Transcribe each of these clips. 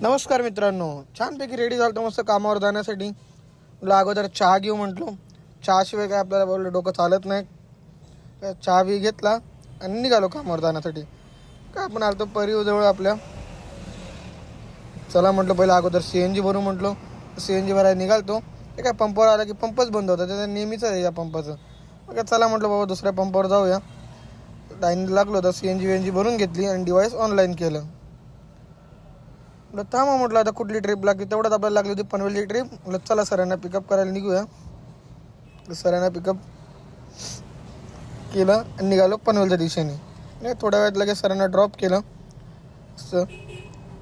नमस्कार मित्रांनो, छानपैकी रेडी झालो होतो मस्त कामावर जाण्यासाठी. तुला अगोदर चहा घेऊ म्हटलो. चहाशिवाय काय आपल्याला बोललं डोकं चालत नाही. चहा बी घेतला आणि निघालो कामावर जाण्यासाठी. काय आपण आलो परिजवळ आपल्या. चला म्हटलं पहिलं अगोदर CNG भरू म्हटलो. CNG भरायला निघालतो. ते काय पंपावर आला की पंपच बंद होता. त्याचं नेहमीच आहे या पंपाचं. मग चला म्हटलं बाबा दुसऱ्या पंपावर जाऊया. लाईन लागलो होतं. CNG भरून घेतली आणि डिव्हाइस ऑनलाईन केलं. म्हटलं थांबा म्हटलं आता कुठली ट्रिप लागली. तेवढ्यात आपल्याला लागली होती पनवेलची ट्रिप. म्हटलं चला सरांना पिकअप करायला निघूया. सरांना पिकअप केलं आणि निघालो पनवेलच्या दिशेने. नाही थोड्या वेळात लगेच सरांना ड्रॉप केलं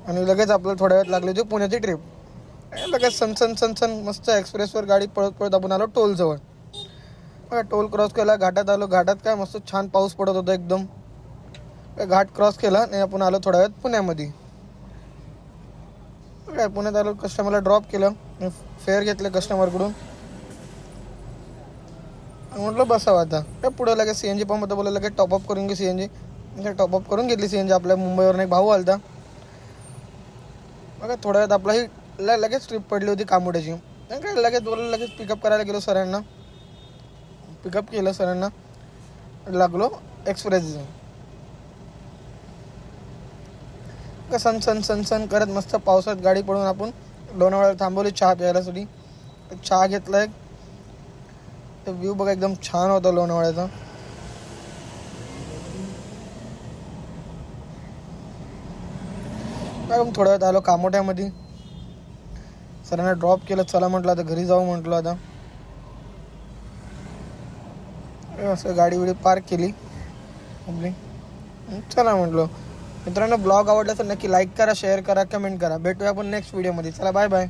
आणि लगेच आपल्याला थोड्या वेळात लागली होती पुण्याची ट्रिप. लगेच सनसन मस्त एक्सप्रेसवर गाडी पळत पळत आपण आलो टोलजवळ. टोल क्रॉस केला, घाटात आलो. घाटात काय मस्त छान पाऊस पडत होता एकदम. घाट क्रॉस केला आणि आपण आलो थोड्या वेळात पुण्यामध्ये. काय पुण्यात आलो, कस्टमरला ड्रॉप केलं, फेअर घेतलं कस्टमरकडून. म्हटलं बसावं आता. काय पुढं लगेच CNG पंप होतं, बोला लगेच टॉपअप करून घे CNG. टॉपअप करून घेतली CNG. आपल्या मुंबईवरून एक भाऊ आलता. बघा थोड्या वेळात आपला ही लगेच ट्रिप पडली होती कामोड्याची. काय लगेच बोललं लगेच पिकअप करायला गेलो सरांना. पिकअप केलं सरांना, लागलो एक्सप्रेस. सन करत मस्त पावसात गाडी पडून आपण लोणावळ्याला थांबवली चहा प्यायलासाठी. चहा घेतला. एक व्ह्यू बघा एकदम छान होता लोणावळ्याचा. थोड्या वेळात आलो कामोठ्यामध्ये. सरांना ड्रॉप केलं. चला म्हटलं आता घरी जाऊ म्हटलं आता. असं गाडी बिडी पार्क केली आपली. चला म्हटलं. मित्रांनो ब्लॉग आवडला तर नक्की लाईक करा, शेअर करा, कमेंट करा. भेटूया आपण नेक्स्ट व्हिडिओमध्ये. चला बाय बाय.